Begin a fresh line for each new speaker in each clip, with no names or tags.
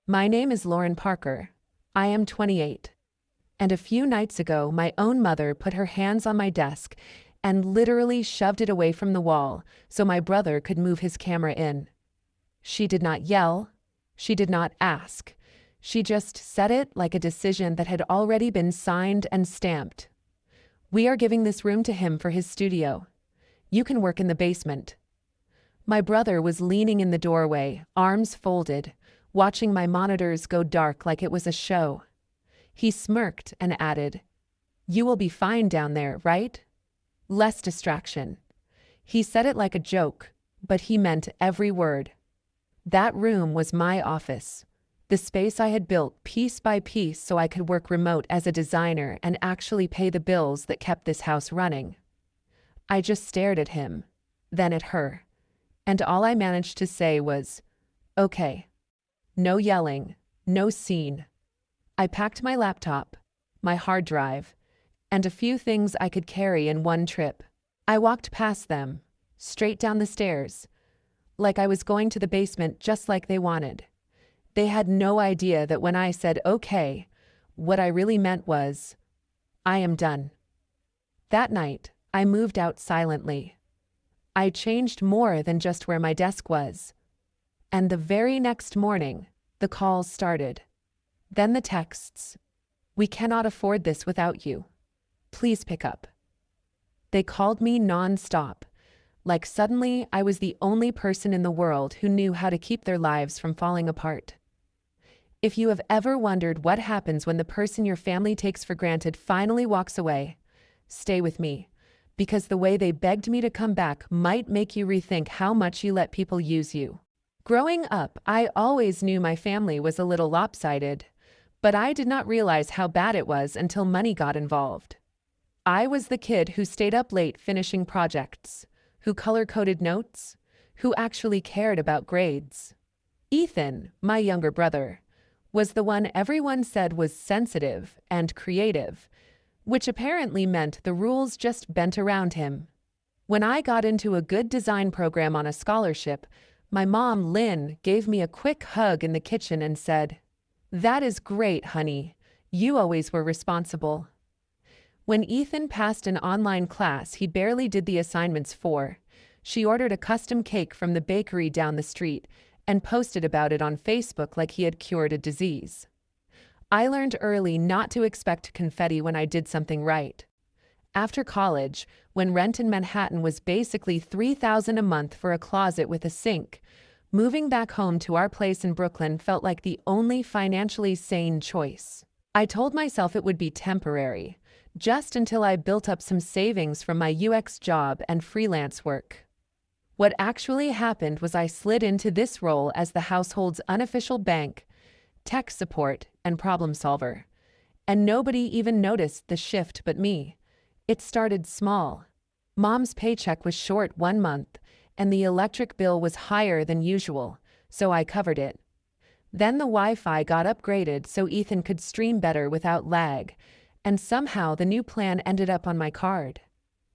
My name is Lauren Parker. I am 28. And a few nights ago, my own mother put her hands on my desk and literally shoved it away from the wall so my brother could move his camera in. She did not yell. She did not ask. She just said it like a decision that had already been signed and stamped. We are giving this room to him for his studio. You can work in the basement. My brother was leaning in the doorway, arms folded, watching my monitors go dark like it was a show. He smirked and added, "You will be fine down there, right? Less distraction." He said it like a joke, but he meant every word. That room was my office, the space I had built piece by piece so I could work remote as a designer and actually pay the bills that kept this house running. I just stared at him, then at her, and all I managed to say was, "Okay." No yelling, no scene. I packed my laptop, my hard drive, and a few things I could carry in one trip. I walked past them, straight down the stairs, like I was going to the basement just like they wanted. They had no idea that when I said okay, what I really meant was, I am done. That night, I moved out silently. I changed more than just where my desk was. And the very next morning, the calls started. Then the texts. "We cannot afford this without you. Please pick up." They called me non-stop, like suddenly I was the only person in the world who knew how to keep their lives from falling apart. If you have ever wondered what happens when the person your family takes for granted finally walks away, stay with me, because the way they begged me to come back might make you rethink how much you let people use you. Growing up, I always knew my family was a little lopsided, but I did not realize how bad it was until money got involved. I was the kid who stayed up late finishing projects, who color-coded notes, who actually cared about grades. Ethan, my younger brother, was the one everyone said was sensitive and creative, which apparently meant the rules just bent around him. When I got into a good design program on a scholarship, my mom, Lynn, gave me a quick hug in the kitchen and said, "That is great, honey. You always were responsible." When Ethan passed an online class he barely did the assignments for, she ordered a custom cake from the bakery down the street and posted about it on Facebook like he had cured a disease. I learned early not to expect confetti when I did something right. After college, when rent in Manhattan was basically $3,000 a month for a closet with a sink, moving back home to our place in Brooklyn felt like the only financially sane choice. I told myself it would be temporary, just until I built up some savings from my UX job and freelance work. What actually happened was I slid into this role as the household's unofficial bank, tech support, and problem solver. And nobody even noticed the shift but me. It started small. Mom's paycheck was short one month, and the electric bill was higher than usual, so I covered it. Then the Wi-Fi got upgraded so Ethan could stream better without lag, and somehow the new plan ended up on my card.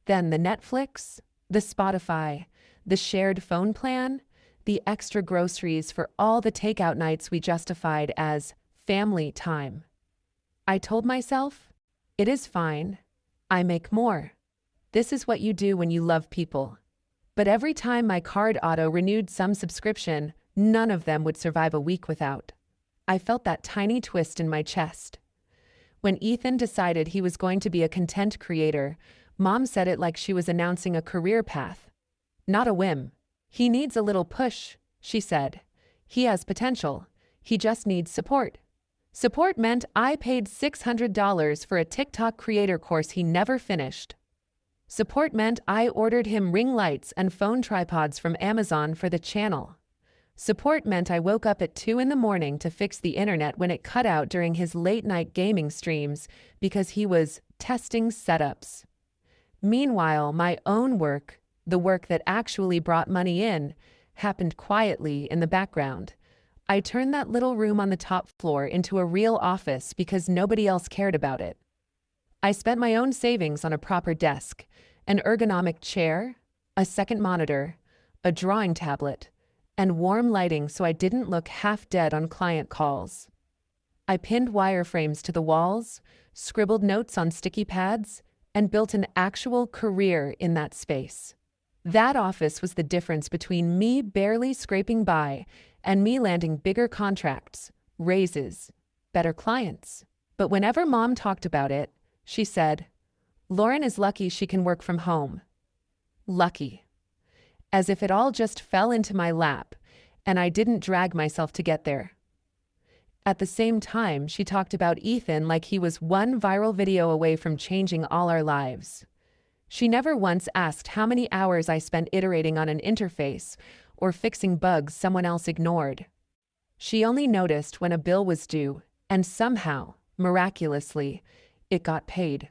Then the Netflix, the Spotify, the shared phone plan, the extra groceries for all the takeout nights we justified as family time. I told myself, it is fine. I make more. This is what you do when you love people. But every time my card auto-renewed some subscription, none of them would survive a week without. I felt that tiny twist in my chest. When Ethan decided he was going to be a content creator, Mom said it like she was announcing a career path. Not a whim. "He needs a little push," she said. "He has potential. He just needs support." Support meant I paid $600 for a TikTok creator course he never finished. Support meant I ordered him ring lights and phone tripods from Amazon for the channel. Support meant I woke up at 2 in the morning to fix the internet when it cut out during his late-night gaming streams because he was testing setups. Meanwhile, my own work, the work that actually brought money in, happened quietly in the background. I turned that little room on the top floor into a real office because nobody else cared about it. I spent my own savings on a proper desk, an ergonomic chair, a second monitor, a drawing tablet, and warm lighting so I didn't look half dead on client calls. I pinned wireframes to the walls, scribbled notes on sticky pads, and built an actual career in that space. That office was the difference between me barely scraping by and me landing bigger contracts, raises, better clients. But whenever Mom talked about it, she said, "Lauren is lucky she can work from home." Lucky. As if it all just fell into my lap, and I didn't drag myself to get there. At the same time, she talked about Ethan like he was one viral video away from changing all our lives. She never once asked how many hours I spent iterating on an interface or fixing bugs someone else ignored. She only noticed when a bill was due, and somehow, miraculously, it got paid.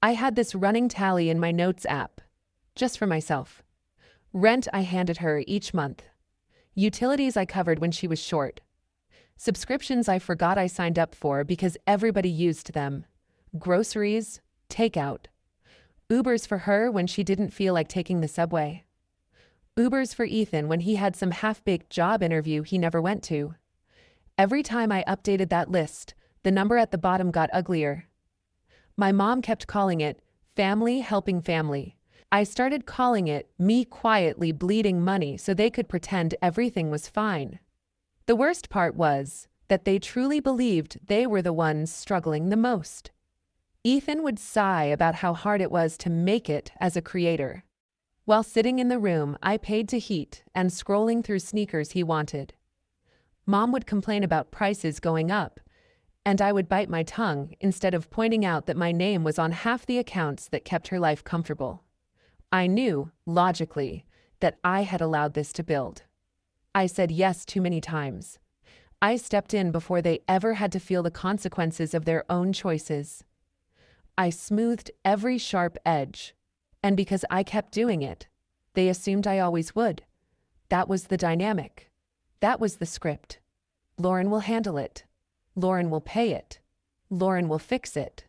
I had this running tally in my notes app, just for myself. Rent I handed her each month. Utilities I covered when she was short. Subscriptions I forgot I signed up for because everybody used them. Groceries, takeout. Ubers for her when she didn't feel like taking the subway. Ubers for Ethan when he had some half-baked job interview he never went to. Every time I updated that list, the number at the bottom got uglier. My mom kept calling it family helping family. I started calling it me quietly bleeding money so they could pretend everything was fine. The worst part was that they truly believed they were the ones struggling the most. Ethan would sigh about how hard it was to make it as a creator. While sitting in the room I paid to heat and scrolling through sneakers he wanted. Mom would complain about prices going up, and I would bite my tongue instead of pointing out that my name was on half the accounts that kept her life comfortable. I knew, logically, that I had allowed this to build. I said yes too many times. I stepped in before they ever had to feel the consequences of their own choices. I smoothed every sharp edge, and because I kept doing it, they assumed I always would. That was the dynamic. That was the script. Lauren will handle it. Lauren will pay it. Lauren will fix it.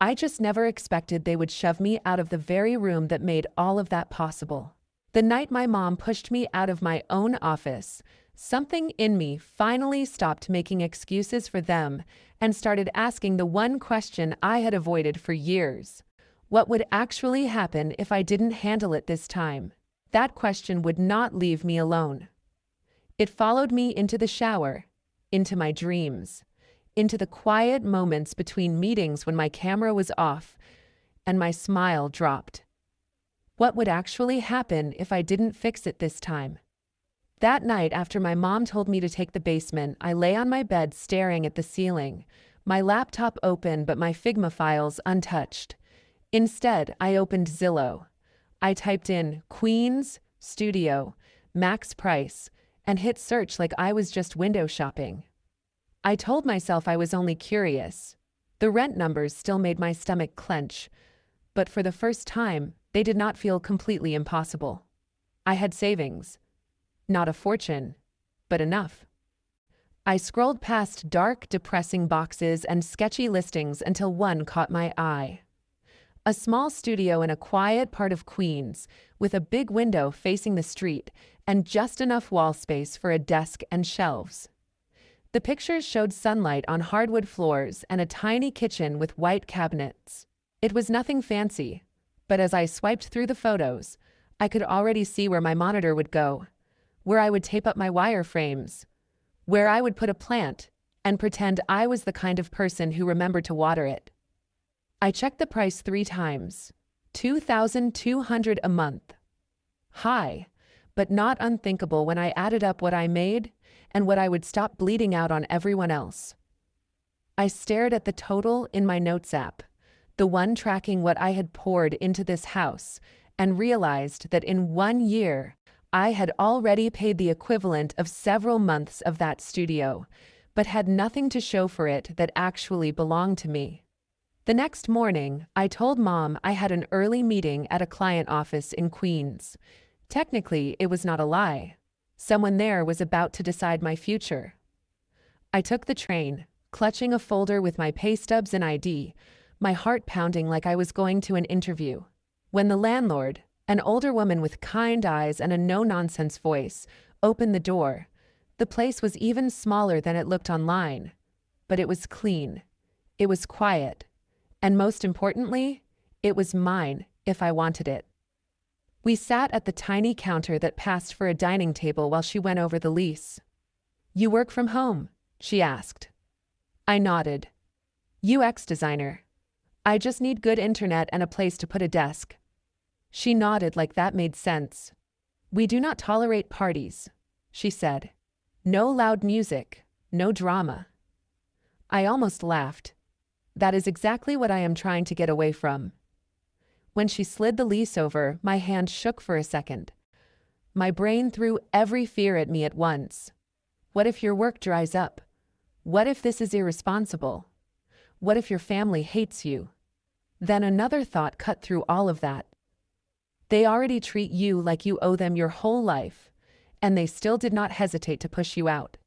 I just never expected they would shove me out of the very room that made all of that possible. The night my mom pushed me out of my own office, something in me finally stopped making excuses for them and started asking the one question I had avoided for years. What would actually happen if I didn't handle it this time? That question would not leave me alone. It followed me into the shower, into my dreams, into the quiet moments between meetings when my camera was off and my smile dropped. What would actually happen if I didn't fix it this time? That night, after my mom told me to take the basement, I lay on my bed staring at the ceiling, my laptop open but my Figma files untouched. Instead, I opened Zillow. I typed in Queens, Studio, Max Price, and hit search like I was just window shopping. I told myself I was only curious. The rent numbers still made my stomach clench, but for the first time, they did not feel completely impossible. I had savings. Not a fortune, but enough. I scrolled past dark, depressing boxes and sketchy listings until one caught my eye. A small studio in a quiet part of Queens, with a big window facing the street and just enough wall space for a desk and shelves. The pictures showed sunlight on hardwood floors and a tiny kitchen with white cabinets. It was nothing fancy, but as I swiped through the photos, I could already see where my monitor would go, where I would tape up my wireframes, where I would put a plant and pretend I was the kind of person who remembered to water it. I checked the price 3 times. $2,200 a month. High, but not unthinkable when I added up what I made and what I would stop bleeding out on everyone else. I stared at the total in my notes app, the one tracking what I had poured into this house, and realized that in 1 year, I had already paid the equivalent of several months of that studio, but had nothing to show for it that actually belonged to me. The next morning, I told Mom I had an early meeting at a client office in Queens. Technically, it was not a lie. Someone there was about to decide my future. I took the train, clutching a folder with my pay stubs and ID, my heart pounding like I was going to an interview. When the landlord, an older woman with kind eyes and a no-nonsense voice, opened the door. The place was even smaller than it looked online. But it was clean. It was quiet. And most importantly, it was mine if I wanted it. We sat at the tiny counter that passed for a dining table while she went over the lease. "You work from home?" she asked. I nodded. "UX designer. I just need good internet and a place to put a desk." She nodded like that made sense. "We do not tolerate parties," she said. "No loud music, no drama." I almost laughed. That is exactly what I am trying to get away from. When she slid the lease over, my hand shook for a second. My brain threw every fear at me at once. What if your work dries up? What if this is irresponsible? What if your family hates you? Then another thought cut through all of that. They already treat you like you owe them your whole life, and they still did not hesitate to push you out.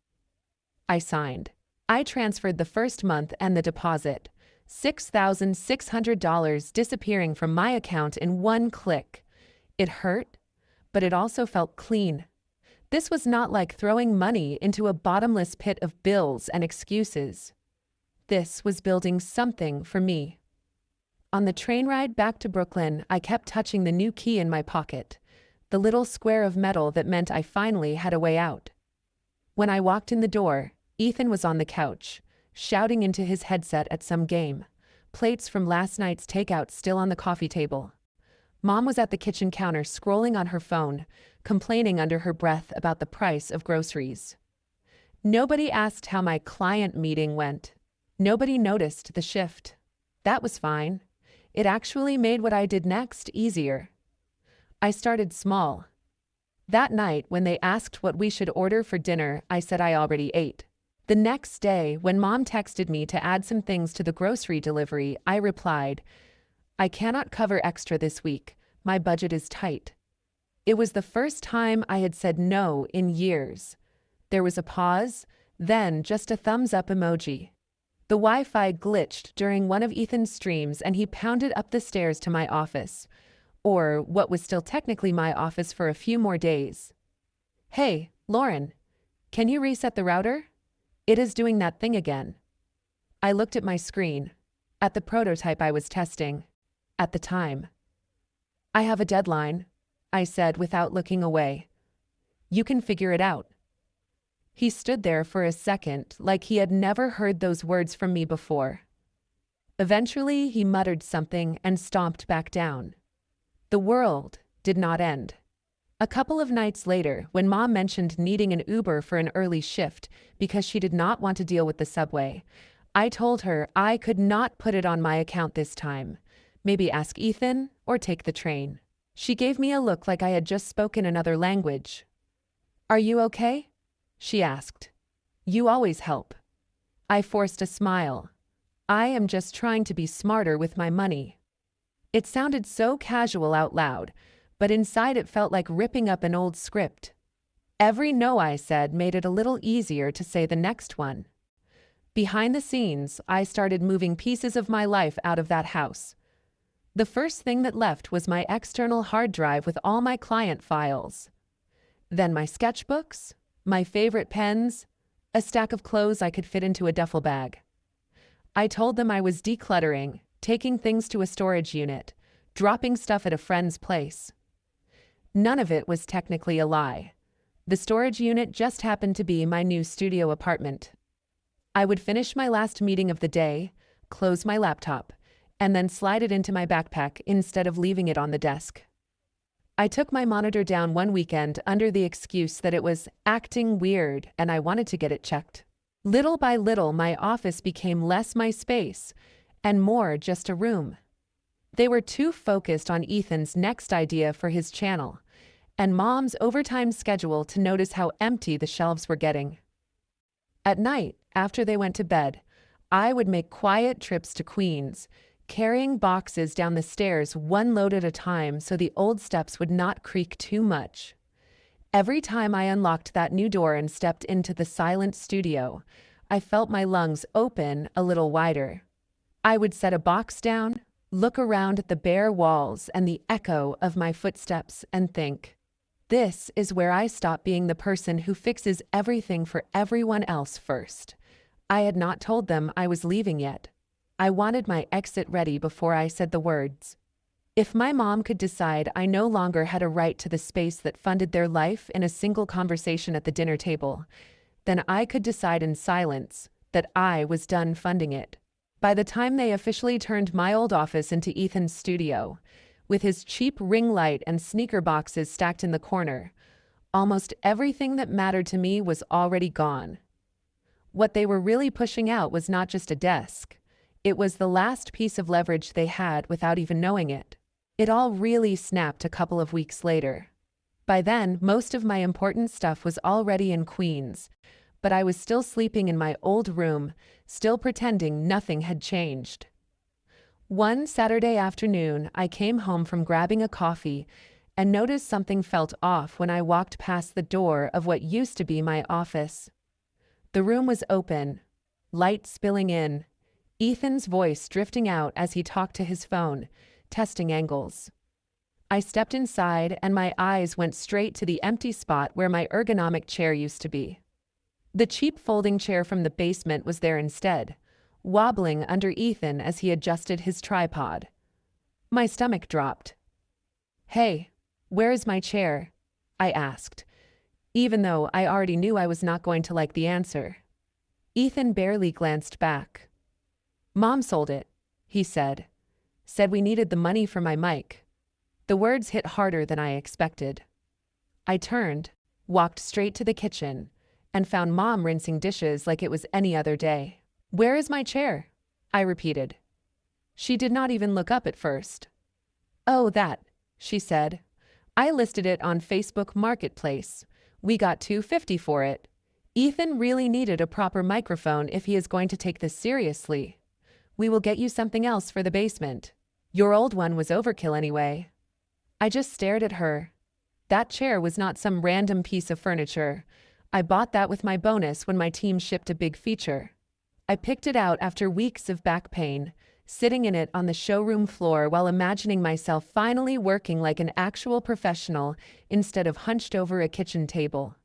I signed. I transferred the first month and the deposit, $6,600 disappearing from my account in one click. It hurt, but it also felt clean. This was not like throwing money into a bottomless pit of bills and excuses. This was building something for me. On the train ride back to Brooklyn, I kept touching the new key in my pocket, the little square of metal that meant I finally had a way out. When I walked in the door, Ethan was on the couch, shouting into his headset at some game, plates from last night's takeout still on the coffee table. Mom was at the kitchen counter scrolling on her phone, complaining under her breath about the price of groceries. Nobody asked how my client meeting went. Nobody noticed the shift. That was fine. It actually made what I did next easier. I started small. That night, when they asked what we should order for dinner, I said I already ate. The next day, when Mom texted me to add some things to the grocery delivery, I replied, "I cannot cover extra this week. My budget is tight." It was the first time I had said no in years. There was a pause, then just a thumbs up emoji. The Wi-Fi glitched during one of Ethan's streams and he pounded up the stairs to my office, or what was still technically my office for a few more days. "Hey, Lauren, can you reset the router? It is doing that thing again." I looked at my screen, at the prototype I was testing, at the time. "I have a deadline," I said without looking away. "You can figure it out." He stood there for a second like he had never heard those words from me before. Eventually, he muttered something and stomped back down. The world did not end. A couple of nights later, when Mom mentioned needing an Uber for an early shift because she did not want to deal with the subway, I told her I could not put it on my account this time. Maybe ask Ethan or take the train. She gave me a look like I had just spoken another language. "Are you okay?" she asked. "You always help." I forced a smile. "I am just trying to be smarter with my money." It sounded so casual out loud, but inside it felt like ripping up an old script. Every no I said made it a little easier to say the next one. Behind the scenes, I started moving pieces of my life out of that house. The first thing that left was my external hard drive with all my client files. Then my sketchbooks, my favorite pens, a stack of clothes I could fit into a duffel bag. I told them I was decluttering, taking things to a storage unit, dropping stuff at a friend's place. None of it was technically a lie. The storage unit just happened to be my new studio apartment. I would finish my last meeting of the day, close my laptop, and then slide it into my backpack instead of leaving it on the desk. I took my monitor down one weekend under the excuse that it was acting weird and I wanted to get it checked. Little by little, my office became less my space and more just a room. They were too focused on Ethan's next idea for his channel and Mom's overtime schedule to notice how empty the shelves were getting. At night, after they went to bed, I would make quiet trips to Queens, carrying boxes down the stairs one load at a time so the old steps would not creak too much. Every time I unlocked that new door and stepped into the silent studio, I felt my lungs open a little wider. I would set a box down, look around at the bare walls and the echo of my footsteps and think, This is where I stop being the person who fixes everything for everyone else first. I had not told them I was leaving yet. I wanted my exit ready before I said the words. If my mom could decide I no longer had a right to the space that funded their life in a single conversation at the dinner table, then I could decide in silence that I was done funding it. By the time they officially turned my old office into Ethan's studio, with his cheap ring light and sneaker boxes stacked in the corner, almost everything that mattered to me was already gone. What they were really pushing out was not just a desk. It was the last piece of leverage they had without even knowing it. It all really snapped a couple of weeks later. By then, most of my important stuff was already in Queens, but I was still sleeping in my old room, still pretending nothing had changed. One Saturday afternoon, I came home from grabbing a coffee and noticed something felt off when I walked past the door of what used to be my office. The room was open, light spilling in, Ethan's voice drifting out as he talked to his phone, testing angles. I stepped inside and my eyes went straight to the empty spot where my ergonomic chair used to be. The cheap folding chair from the basement was there instead, wobbling under Ethan as he adjusted his tripod. My stomach dropped. "Hey, where is my chair?" I asked, even though I already knew I was not going to like the answer. Ethan barely glanced back. "Mom sold it," he said. "Said we needed the money for my mic." The words hit harder than I expected. I turned, walked straight to the kitchen, and found Mom rinsing dishes like it was any other day. "Where is my chair?" I repeated. She did not even look up at first. "Oh, that," she said. "I listed it on Facebook Marketplace. We got $250 for it. Ethan really needed a proper microphone if he is going to take this seriously. We will get you something else for the basement. Your old one was overkill anyway." I just stared at her. That chair was not some random piece of furniture. I bought that with my bonus when my team shipped a big feature. I picked it out after weeks of back pain, sitting in it on the showroom floor while imagining myself finally working like an actual professional instead of hunched over a kitchen table.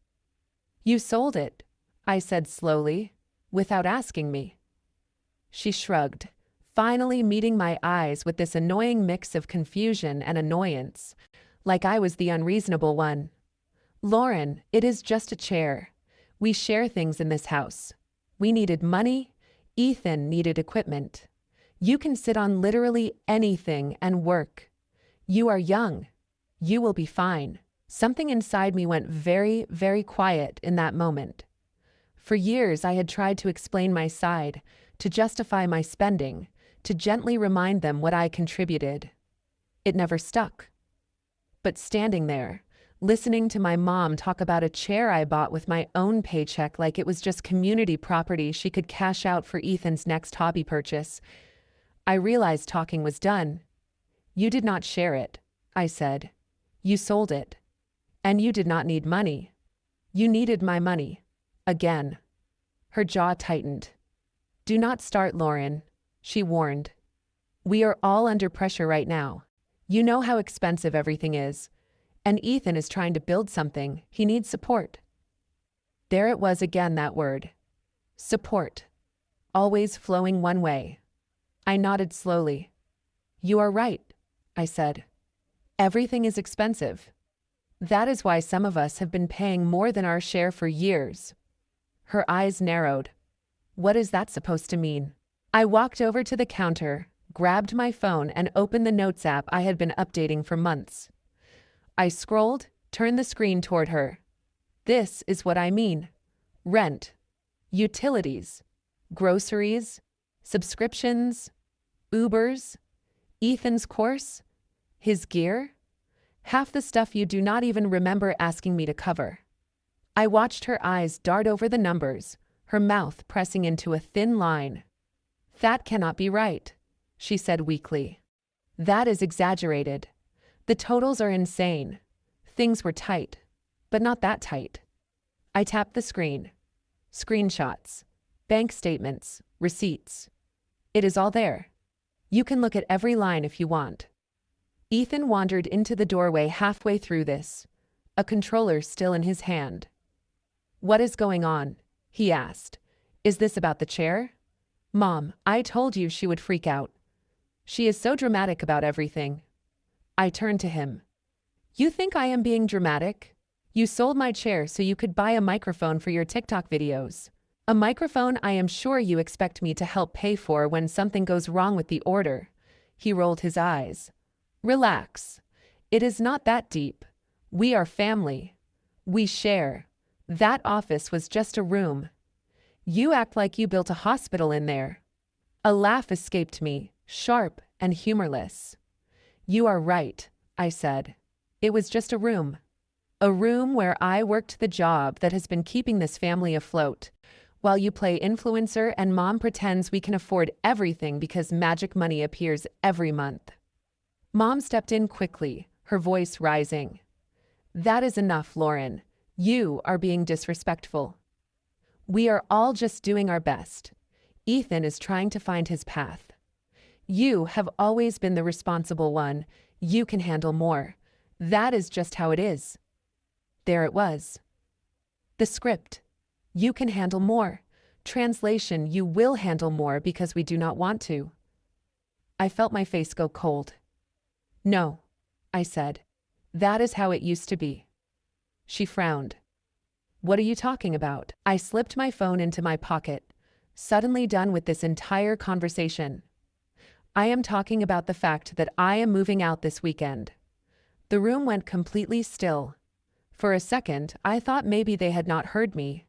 "You sold it," I said slowly, without asking me. She shrugged, finally meeting my eyes with this annoying mix of confusion and annoyance, like I was the unreasonable one. "Lauren, it is just a chair. We share things in this house. We needed money. Ethan needed equipment. You can sit on literally anything and work. You are young. You will be fine." Something inside me went very, very quiet in that moment. For years, I had tried to explain my side, to justify my spending, to gently remind them what I contributed. It never stuck. But standing there, listening to my mom talk about a chair I bought with my own paycheck like it was just community property she could cash out for Ethan's next hobby purchase, I realized talking was done. "You did not share it," I said. "You sold it. And you did not need money. You needed my money. Again." Her jaw tightened. "Do not start, Lauren," she warned. "We are all under pressure right now. You know how expensive everything is. And Ethan is trying to build something. He needs support." There it was again, that word. Support. Always flowing one way. I nodded slowly. "You are right," I said. "Everything is expensive. That is why some of us have been paying more than our share for years." Her eyes narrowed. "What is that supposed to mean?" I walked over to the counter, grabbed my phone, and opened the Notes app I had been updating for months. I scrolled, turned the screen toward her. "This is what I mean. Rent, utilities, groceries, subscriptions, Ubers, Ethan's course, his gear, half the stuff you do not even remember asking me to cover." I watched her eyes dart over the numbers, her mouth pressing into a thin line. "That cannot be right," she said weakly. "That is exaggerated. The totals are insane. Things were tight, but not that tight." I tapped the screen. Screenshots, bank statements, receipts. It is all there. You can look at every line if you want. Ethan wandered into the doorway halfway through this, a controller still in his hand. "What is going on?" he asked. "Is this about the chair?" "Mom, I told you she would freak out. She is so dramatic about everything." I turned to him. "You think I am being dramatic? You sold my chair so you could buy a microphone for your TikTok videos. A microphone I am sure you expect me to help pay for when something goes wrong with the order." He rolled his eyes. "Relax. It is not that deep. We are family. We share. That office was just a room. You act like you built a hospital in there." A laugh escaped me, sharp and humorless. "You are right," I said. "It was just a room. A room where I worked the job that has been keeping this family afloat, while you play influencer and Mom pretends we can afford everything because magic money appears every month." Mom stepped in quickly, her voice rising. "That is enough, Lauren. You are being disrespectful. We are all just doing our best. Ethan is trying to find his path. You have always been the responsible one. You can handle more. That is just how it is." There it was. The script. You can handle more. Translation, you will handle more because we do not want to. I felt my face go cold. "No," I said. "That is how it used to be." She frowned. "What are you talking about?" I slipped my phone into my pocket, suddenly done with this entire conversation. "I am talking about the fact that I am moving out this weekend." The room went completely still. For a second, I thought maybe they had not heard me.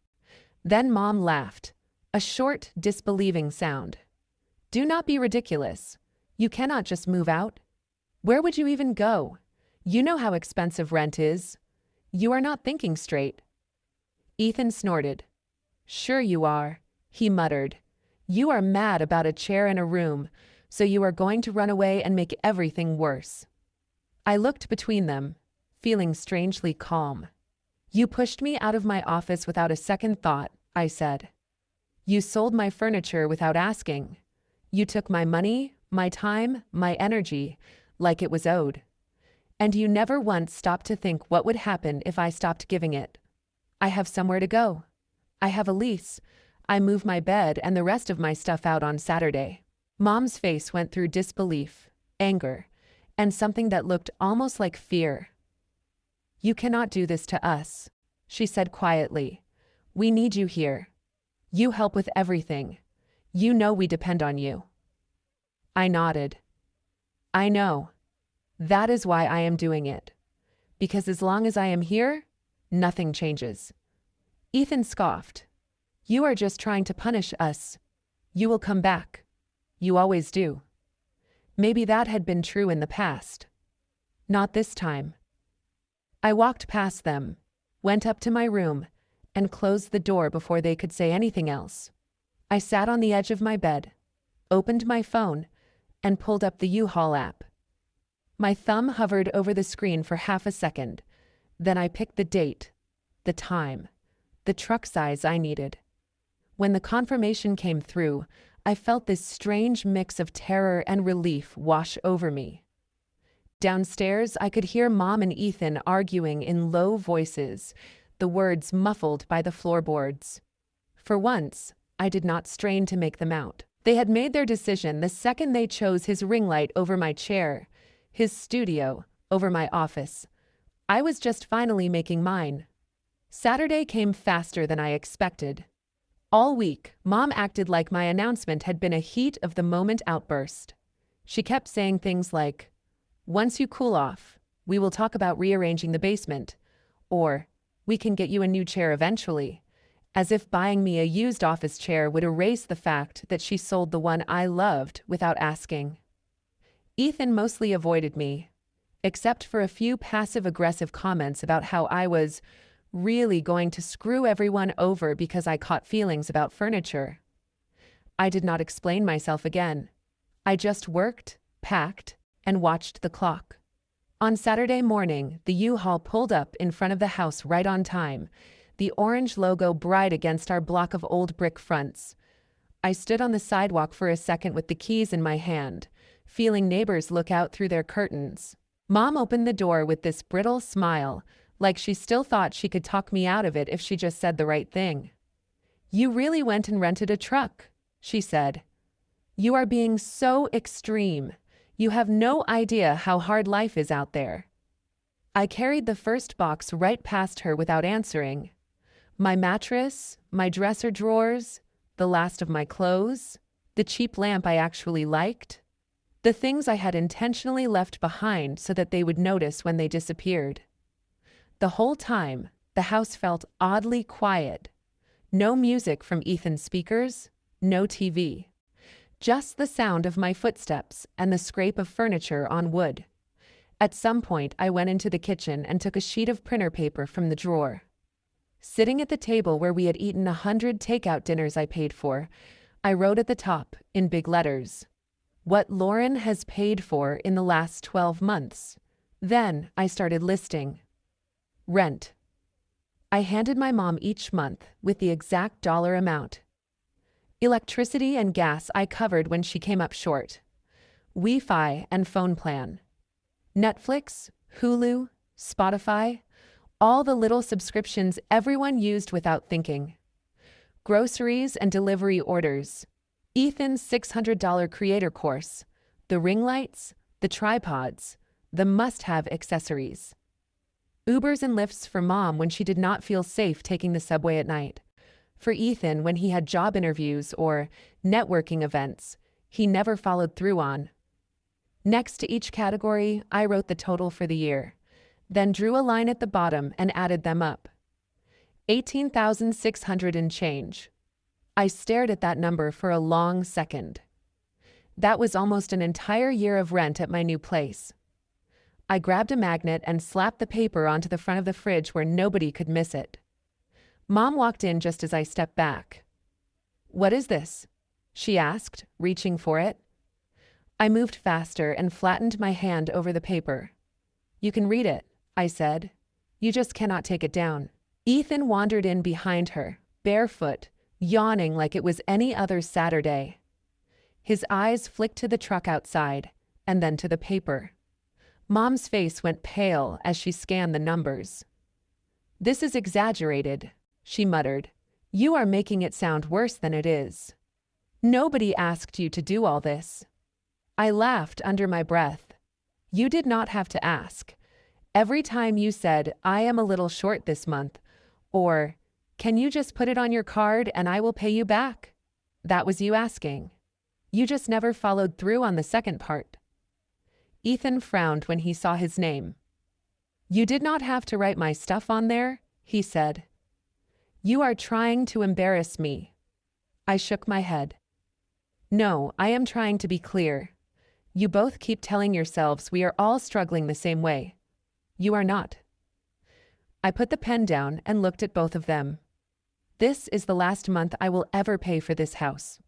Then Mom laughed, a short, disbelieving sound. "Do not be ridiculous. You cannot just move out. Where would you even go? You know how expensive rent is. You are not thinking straight." Ethan snorted. "Sure you are," he muttered. "You are mad about a chair in a room, so you are going to run away and make everything worse." I looked between them, feeling strangely calm. "You pushed me out of my office without a second thought," I said. "You sold my furniture without asking. You took my money, my time, my energy, like it was owed. And you never once stopped to think what would happen if I stopped giving it. I have somewhere to go. I have a lease. I move my bed and the rest of my stuff out on Saturday." Mom's face went through disbelief, anger, and something that looked almost like fear. "You cannot do this to us," she said quietly. "We need you here. You help with everything. You know we depend on you." I nodded. "I know. That is why I am doing it. Because as long as I am here, nothing changes." Ethan scoffed. "You are just trying to punish us. You will come back. You always do." Maybe that had been true in the past. Not this time. I walked past them, went up to my room, and closed the door before they could say anything else. I sat on the edge of my bed, opened my phone, and pulled up the U-Haul app. My thumb hovered over the screen for half a second. Then I picked the date, the time, the truck size I needed. When the confirmation came through, I felt this strange mix of terror and relief wash over me. Downstairs, I could hear Mom and Ethan arguing in low voices, the words muffled by the floorboards. For once, I did not strain to make them out. They had made their decision the second they chose his ring light over my chair, his studio over my office. I was just finally making mine. Saturday came faster than I expected. All week, Mom acted like my announcement had been a heat-of-the-moment outburst. She kept saying things like, "Once you cool off, we will talk about rearranging the basement," or, "We can get you a new chair eventually," as if buying me a used office chair would erase the fact that she sold the one I loved without asking. Ethan mostly avoided me, except for a few passive-aggressive comments about how I was really going to screw everyone over because I caught feelings about furniture. I did not explain myself again. I just worked, packed, and watched the clock. On Saturday morning, the U-Haul pulled up in front of the house right on time, the orange logo bright against our block of old brick fronts. I stood on the sidewalk for a second with the keys in my hand, feeling neighbors look out through their curtains. Mom opened the door with this brittle smile, like she still thought she could talk me out of it if she just said the right thing. "You really went and rented a truck," she said. "You are being so extreme. You have no idea how hard life is out there." I carried the first box right past her without answering. My mattress, my dresser drawers, the last of my clothes, the cheap lamp I actually liked, the things I had intentionally left behind so that they would notice when they disappeared. The whole time, the house felt oddly quiet. No music from Ethan's speakers, no TV. Just the sound of my footsteps and the scrape of furniture on wood. At some point, I went into the kitchen and took a sheet of printer paper from the drawer. Sitting at the table where we had eaten 100 takeout dinners I paid for, I wrote at the top, in big letters, "What Lauren has paid for in the last 12 months. Then I started listing. Rent. I handed my mom each month with the exact dollar amount. Electricity and gas I covered when she came up short. Wi-Fi and phone plan. Netflix, Hulu, Spotify, all the little subscriptions everyone used without thinking. Groceries and delivery orders. Ethan's $600 creator course. The ring lights, the tripods, the must-have accessories. Ubers and Lyfts for Mom when she did not feel safe taking the subway at night. For Ethan when he had job interviews or networking events he never followed through on. Next to each category, I wrote the total for the year, then drew a line at the bottom and added them up. 18,600 and change. I stared at that number for a long second. That was almost an entire year of rent at my new place. I grabbed a magnet and slapped the paper onto the front of the fridge where nobody could miss it. Mom walked in just as I stepped back. "What is this?" she asked, reaching for it. I moved faster and flattened my hand over the paper. "You can read it," I said. "You just cannot take it down." Ethan wandered in behind her, barefoot, yawning like it was any other Saturday. His eyes flicked to the truck outside, and then to the paper. Mom's face went pale as she scanned the numbers. "This is exaggerated," she muttered. "You are making it sound worse than it is. Nobody asked you to do all this." I laughed under my breath. "You did not have to ask. Every time you said, 'I am a little short this month,' or, 'Can you just put it on your card and I will pay you back?' that was you asking. You just never followed through on the second part." Ethan frowned when he saw his name. "You did not have to write my stuff on there," he said. "You are trying to embarrass me." I shook my head. "No, I am trying to be clear. You both keep telling yourselves we are all struggling the same way. You are not." I put the pen down and looked at both of them. "This is the last month I will ever pay for this house."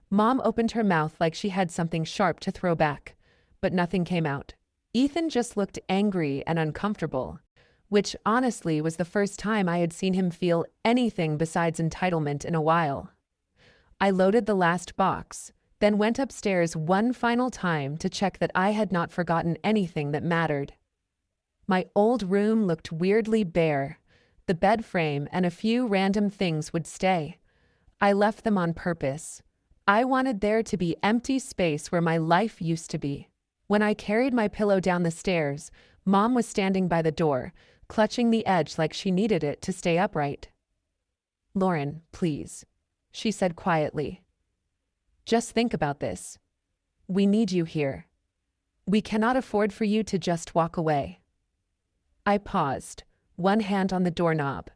Mom opened her mouth like she had something sharp to throw back, but nothing came out. Ethan just looked angry and uncomfortable, which honestly was the first time I had seen him feel anything besides entitlement in a while. I loaded the last box, then went upstairs one final time to check that I had not forgotten anything that mattered. My old room looked weirdly bare. The bed frame and a few random things would stay. I left them on purpose. I wanted there to be empty space where my life used to be. When I carried my pillow down the stairs, Mom was standing by the door, clutching the edge like she needed it to stay upright. "Lauren, please," she said quietly. "Just think about this. We need you here. We cannot afford for you to just walk away." I paused, one hand on the doorknob.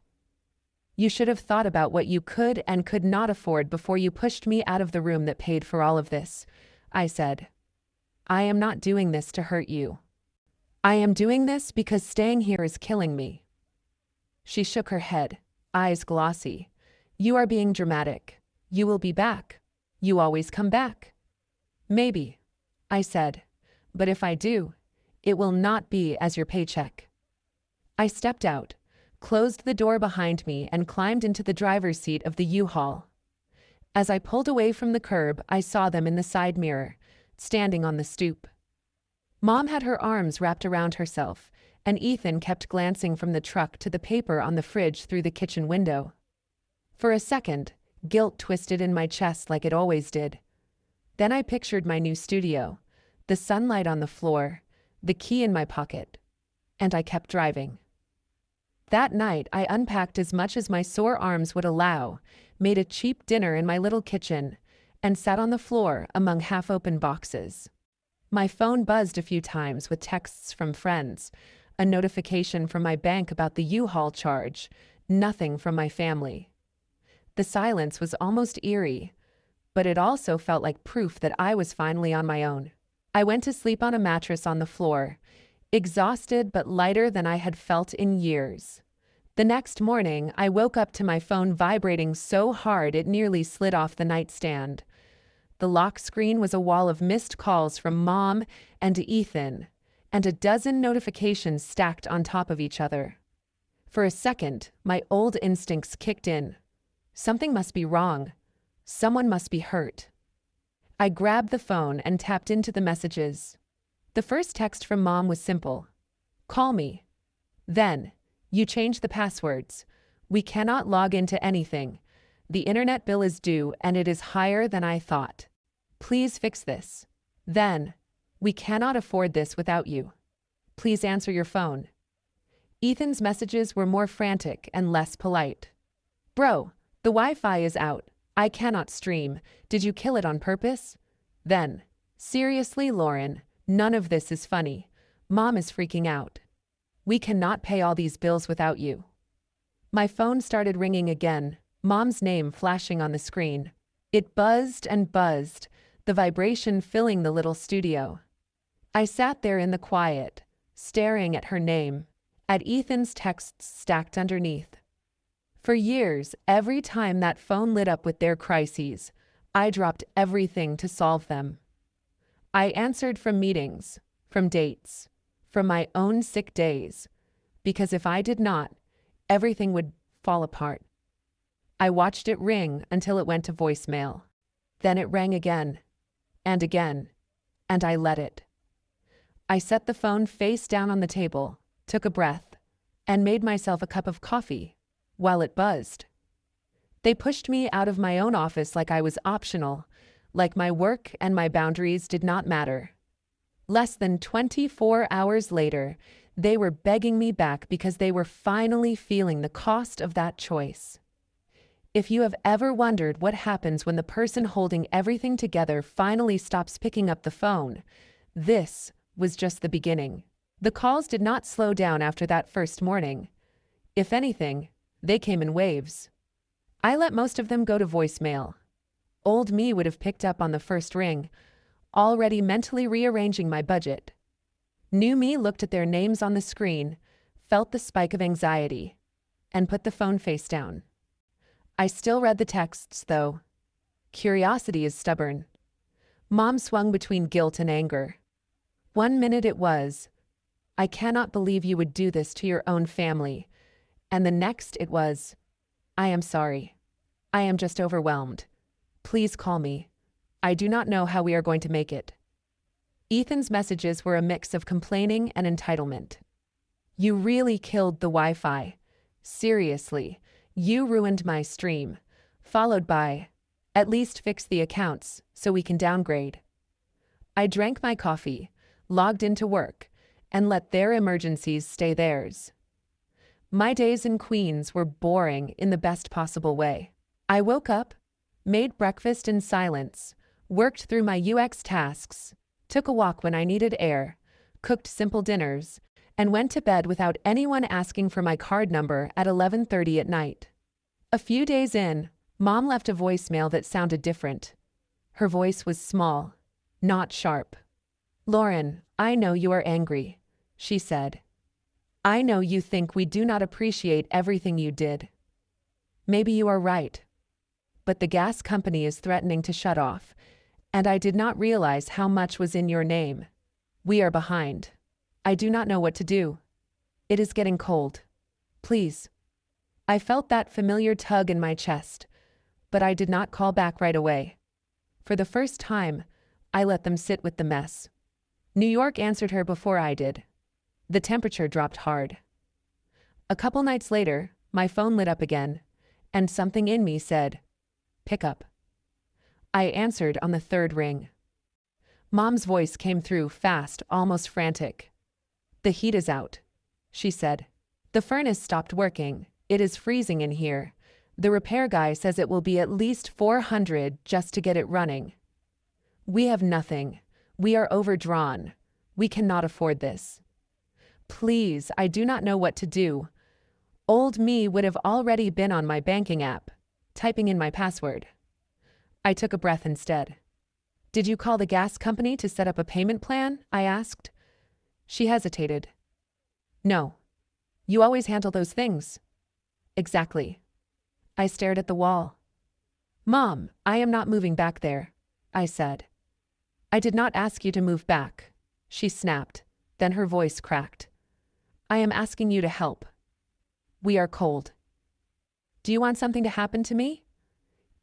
"You should have thought about what you could and could not afford before you pushed me out of the room that paid for all of this," I said. "I am not doing this to hurt you. I am doing this because staying here is killing me." She shook her head, eyes glossy. "You are being dramatic. You will be back. You always come back." "Maybe," I said, "but if I do, it will not be as your paycheck." I stepped out, closed the door behind me, and climbed into the driver's seat of the U-Haul. As I pulled away from the curb, I saw them in the side mirror, standing on the stoop. Mom had her arms wrapped around herself, and Ethan kept glancing from the truck to the paper on the fridge through the kitchen window. For a second, guilt twisted in my chest like it always did. Then I pictured my new studio, the sunlight on the floor, the key in my pocket, and I kept driving. That night, I unpacked as much as my sore arms would allow, made a cheap dinner in my little kitchen, and sat on the floor among half-open boxes. My phone buzzed a few times with texts from friends, a notification from my bank about the U-Haul charge, nothing from my family. The silence was almost eerie, but it also felt like proof that I was finally on my own. I went to sleep on a mattress on the floor, exhausted but lighter than I had felt in years. The next morning, I woke up to my phone vibrating so hard it nearly slid off the nightstand. The lock screen was a wall of missed calls from Mom and Ethan, and a dozen notifications stacked on top of each other. For a second, my old instincts kicked in. Something must be wrong. Someone must be hurt. I grabbed the phone and tapped into the messages. The first text from Mom was simple. "Call me." Then, "You changed the passwords. We cannot log into anything. The internet bill is due and it is higher than I thought. Please fix this." Then, "We cannot afford this without you. Please answer your phone." Ethan's messages were more frantic and less polite. "Bro, the Wi-Fi is out. I cannot stream. Did you kill it on purpose?" Then, "Seriously, Lauren, none of this is funny. Mom is freaking out. We cannot pay all these bills without you." My phone started ringing again, Mom's name flashing on the screen. It buzzed and buzzed, the vibration filling the little studio. I sat there in the quiet, staring at her name, at Ethan's texts stacked underneath. For years, every time that phone lit up with their crises, I dropped everything to solve them. I answered from meetings, from dates, from my own sick days, because if I did not, everything would fall apart. I watched it ring until it went to voicemail. Then it rang again, and again, and I let it. I set the phone face down on the table, took a breath, and made myself a cup of coffee while it buzzed. They pushed me out of my own office like I was optional, like my work and my boundaries did not matter. Less than 24 hours later, they were begging me back because they were finally feeling the cost of that choice. If you have ever wondered what happens when the person holding everything together finally stops picking up the phone, this was just the beginning. The calls did not slow down after that first morning. If anything, they came in waves. I let most of them go to voicemail. Old me would have picked up on the first ring, already mentally rearranging my budget. New me looked at their names on the screen, felt the spike of anxiety, and put the phone face down. I still read the texts, though. Curiosity is stubborn. Mom swung between guilt and anger. One minute it was, "I cannot believe you would do this to your own family," and the next it was, "I am sorry. I am just overwhelmed. Please call me. I do not know how we are going to make it." Ethan's messages were a mix of complaining and entitlement. "You really killed the Wi-Fi. Seriously, you ruined my stream," followed by, "At least fix the accounts so we can downgrade." I drank my coffee, logged into work, and let their emergencies stay theirs. My days in Queens were boring in the best possible way. I woke up, made breakfast in silence, worked through my UX tasks, took a walk when I needed air, cooked simple dinners, and went to bed without anyone asking for my card number at 11:30 at night. A few days in, Mom left a voicemail that sounded different. Her voice was small, not sharp. "Lauren, I know you are angry," she said. "I know you think we do not appreciate everything you did. Maybe you are right. But the gas company is threatening to shut off, and I did not realize how much was in your name. We are behind. I do not know what to do. It is getting cold. Please." I felt that familiar tug in my chest, but I did not call back right away. For the first time, I let them sit with the mess. New York answered her before I did. The temperature dropped hard. A couple nights later, my phone lit up again, and something in me said, "Pick up." I answered on the third ring. Mom's voice came through fast, almost frantic. "The heat is out," she said. "The furnace stopped working. It is freezing in here. The repair guy says it will be at least $400 just to get it running. We have nothing. We are overdrawn. We cannot afford this. Please, I do not know what to do." Old me would have already been on my banking app, typing in my password. I took a breath instead. "Did you call the gas company to set up a payment plan?" I asked. She hesitated. "No. You always handle those things." "Exactly." I stared at the wall. "Mom, I am not moving back there," I said. "I did not ask you to move back," she snapped, then her voice cracked. "I am asking you to help. We are cold." "Do you want something to happen to me?"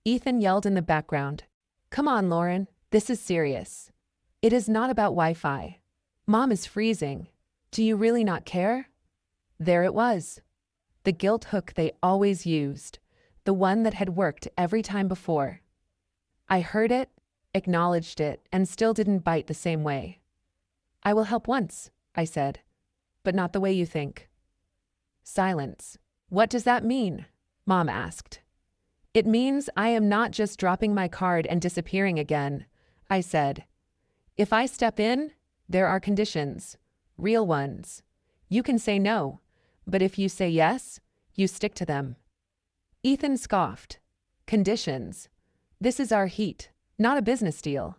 Ethan yelled in the background. "Come on, Lauren, this is serious. It is not about Wi-Fi. Mom is freezing. Do you really not care?" There it was. The guilt hook they always used, the one that had worked every time before. I heard it, acknowledged it, and still didn't bite the same way. "I will help once," I said, "but not the way you think." Silence. "What does that mean?" Mom asked. "It means I am not just dropping my card and disappearing again," I said. "If I step in, there are conditions, real ones. You can say no, but if you say yes, you stick to them." Ethan scoffed. "Conditions? This is our heat, not a business deal."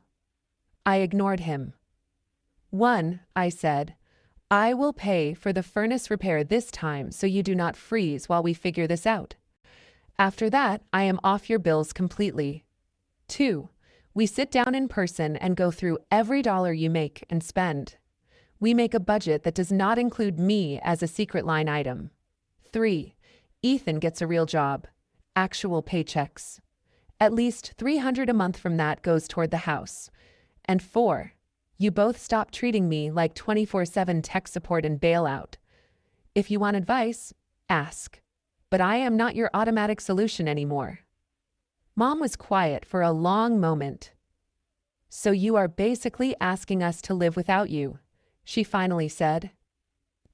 I ignored him. "One," I said, "I will pay for the furnace repair this time so you do not freeze while we figure this out. After that, I am off your bills completely. 2, we sit down in person and go through every dollar you make and spend. We make a budget that does not include me as a secret line item. 3, Ethan gets a real job, actual paychecks. At least $300 a month from that goes toward the house. And 4, you both stop treating me like 24/7 tech support and bailout. If you want advice, ask. But I am not your automatic solution anymore." Mom was quiet for a long moment. "So you are basically asking us to live without you," she finally said.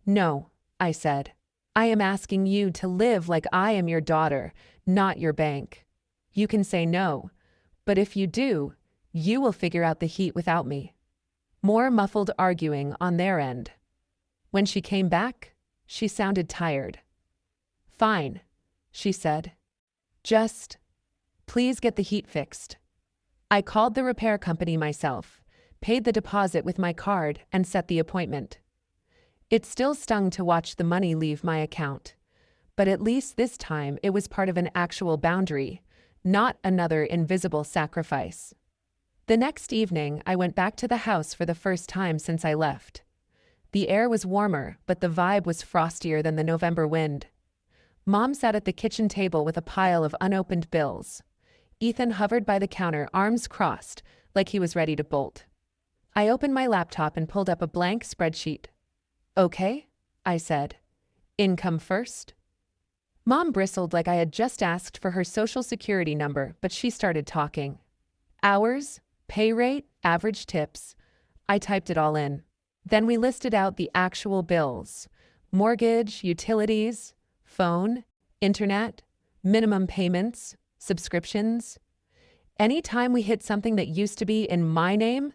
"No," I said. "I am asking you to live like I am your daughter, not your bank. You can say no, but if you do, you will figure out the heat without me." More muffled arguing on their end. When she came back, she sounded tired. "Fine," she said. "Just, please get the heat fixed." I called the repair company myself, paid the deposit with my card, and set the appointment. It still stung to watch the money leave my account, but at least this time it was part of an actual boundary, not another invisible sacrifice. The next evening, I went back to the house for the first time since I left. The air was warmer, but the vibe was frostier than the November wind. Mom sat at the kitchen table with a pile of unopened bills. Ethan hovered by the counter, arms crossed, like he was ready to bolt. I opened my laptop and pulled up a blank spreadsheet. "Okay," I said. "Income first?" Mom bristled like I had just asked for her social security number, but she started talking. Hours, pay rate, average tips. I typed it all in. Then we listed out the actual bills: mortgage, utilities, phone, internet, minimum payments, subscriptions. Anytime we hit something that used to be in my name,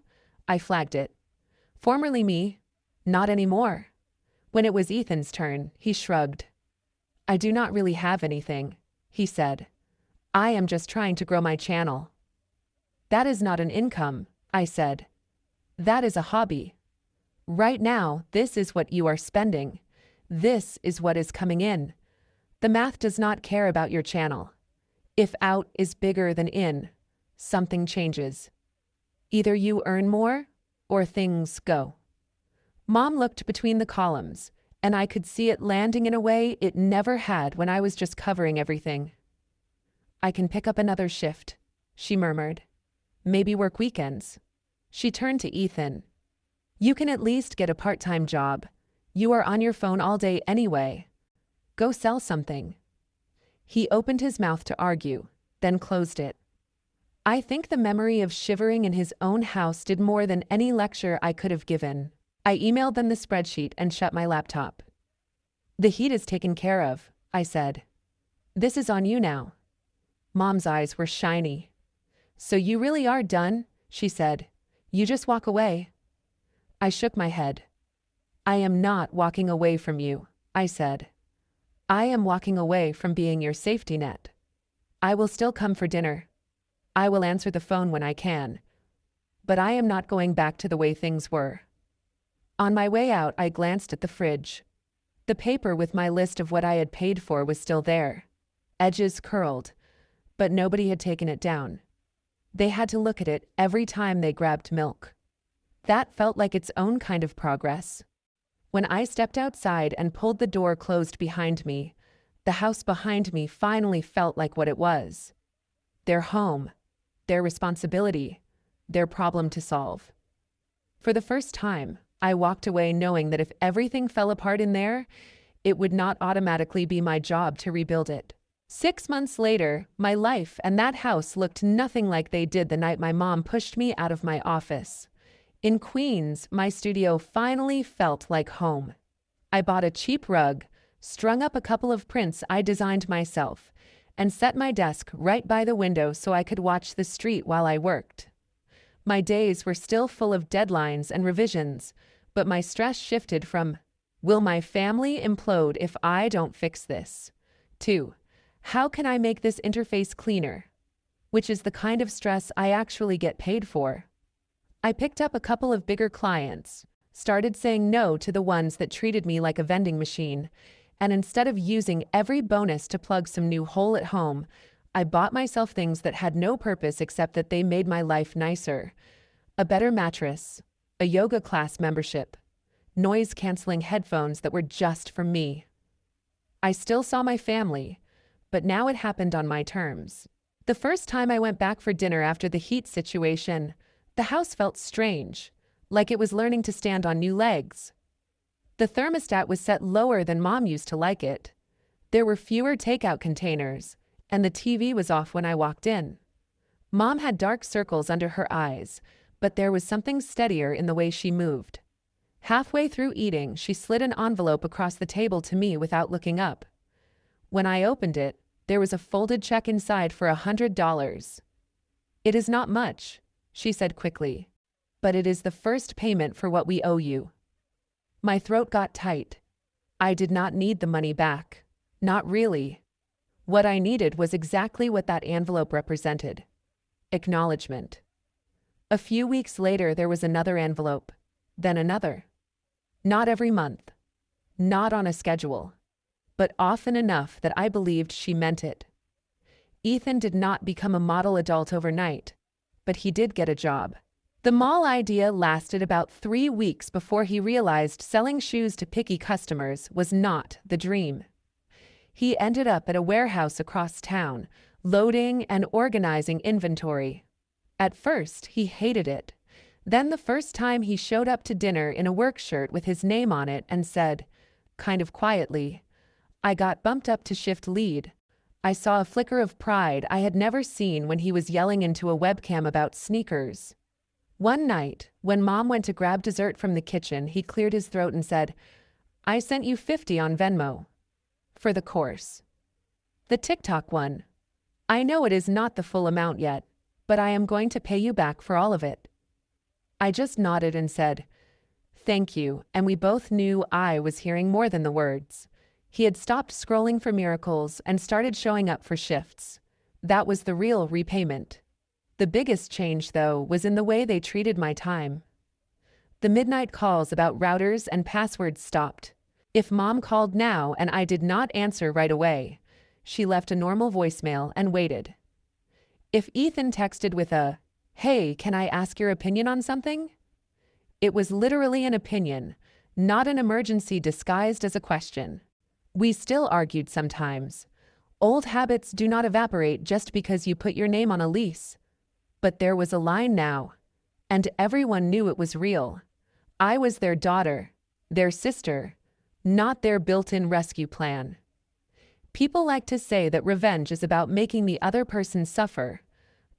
I flagged it. Formerly me, not anymore. When it was Ethan's turn, he shrugged. "I do not really have anything," he said. "I am just trying to grow my channel." "That is not an income," I said. "That is a hobby. Right now, this is what you are spending. This is what is coming in. The math does not care about your channel. If out is bigger than in, something changes. Either you earn more, or things go." Mom looked between the columns, and I could see it landing in a way it never had when I was just covering everything. "I can pick up another shift," she murmured. "Maybe work weekends." She turned to Ethan. "You can at least get a part-time job. You are on your phone all day anyway. Go sell something. He opened his mouth to argue, then closed it. I think the memory of shivering in his own house did more than any lecture I could have given. I emailed them the spreadsheet and shut my laptop. The heat is taken care of, I said. This is on you now. Mom's eyes were shiny. So you really are done, she said. You just walk away. I shook my head. I am not walking away from you, I said. I am walking away from being your safety net. I will still come for dinner. I will answer the phone when I can. But I am not going back to the way things were. On my way out, I glanced at the fridge. The paper with my list of what I had paid for was still there. Edges curled, but nobody had taken it down. They had to look at it every time they grabbed milk. That felt like its own kind of progress. When I stepped outside and pulled the door closed behind me, the house behind me finally felt like what it was. Their home, their responsibility, their problem to solve. For the first time, I walked away knowing that if everything fell apart in there, it would not automatically be my job to rebuild it. 6 months later, my life and that house looked nothing like they did the night my mom pushed me out of my office. In Queens, my studio finally felt like home. I bought a cheap rug, strung up a couple of prints I designed myself, and set my desk right by the window so I could watch the street while I worked. My days were still full of deadlines and revisions, but my stress shifted from, will my family implode if I don't fix this, to, how can I make this interface cleaner? Which is the kind of stress I actually get paid for. I picked up a couple of bigger clients, started saying no to the ones that treated me like a vending machine, and instead of using every bonus to plug some new hole at home, I bought myself things that had no purpose except that they made my life nicer. A better mattress, a yoga class membership, noise-canceling headphones that were just for me. I still saw my family, but now it happened on my terms. The first time I went back for dinner after the heat situation, the house felt strange, like it was learning to stand on new legs. The thermostat was set lower than Mom used to like it. There were fewer takeout containers, and the TV was off when I walked in. Mom had dark circles under her eyes, but there was something steadier in the way she moved. Halfway through eating, she slid an envelope across the table to me without looking up. When I opened it, there was a folded check inside for $100. It is not much, she said quickly, but it is the first payment for what we owe you. My throat got tight. I did not need the money back. Not really. What I needed was exactly what that envelope represented. Acknowledgement. A few weeks later, there was another envelope, then another. Not every month. Not on a schedule. But often enough that I believed she meant it. Ethan did not become a model adult overnight, but he did get a job. The mall idea lasted about 3 weeks before he realized selling shoes to picky customers was not the dream. He ended up at a warehouse across town, loading and organizing inventory. At first, he hated it. Then the first time he showed up to dinner in a work shirt with his name on it and said, kind of quietly, I got bumped up to shift lead. I saw a flicker of pride I had never seen when he was yelling into a webcam about sneakers. One night, when Mom went to grab dessert from the kitchen, he cleared his throat and said, I sent you $50 on Venmo. For the course. The TikTok one. I know it is not the full amount yet, but I am going to pay you back for all of it. I just nodded and said, thank you, and we both knew I was hearing more than the words. He had stopped scrolling for miracles and started showing up for shifts. That was the real repayment. The biggest change, though, was in the way they treated my time. The midnight calls about routers and passwords stopped. If Mom called now and I did not answer right away, she left a normal voicemail and waited. If Ethan texted with a, hey, can I ask your opinion on something? It was literally an opinion, not an emergency disguised as a question. We still argued sometimes. Old habits do not evaporate just because you put your name on a lease. But there was a line now, and everyone knew it was real. I was their daughter, their sister, not their built-in rescue plan. People like to say that revenge is about making the other person suffer,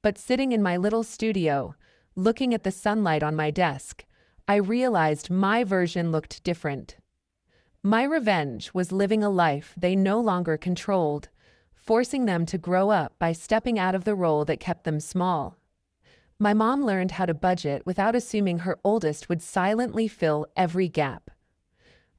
but sitting in my little studio, looking at the sunlight on my desk, I realized my version looked different. My revenge was living a life they no longer controlled, forcing them to grow up by stepping out of the role that kept them small. My mom learned how to budget without assuming her oldest would silently fill every gap.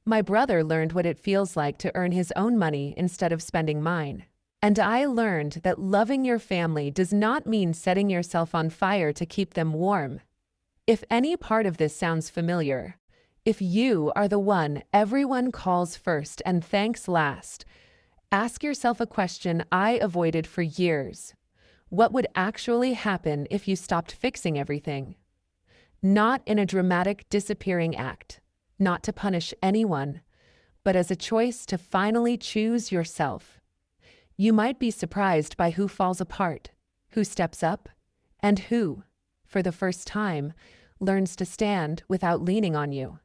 My brother learned what it feels like to earn his own money instead of spending mine. And I learned that loving your family does not mean setting yourself on fire to keep them warm. If any part of this sounds familiar, if you are the one everyone calls first and thanks last, ask yourself a question I avoided for years. What would actually happen if you stopped fixing everything? Not in a dramatic disappearing act, not to punish anyone, but as a choice to finally choose yourself. You might be surprised by who falls apart, who steps up, and who, for the first time, learns to stand without leaning on you.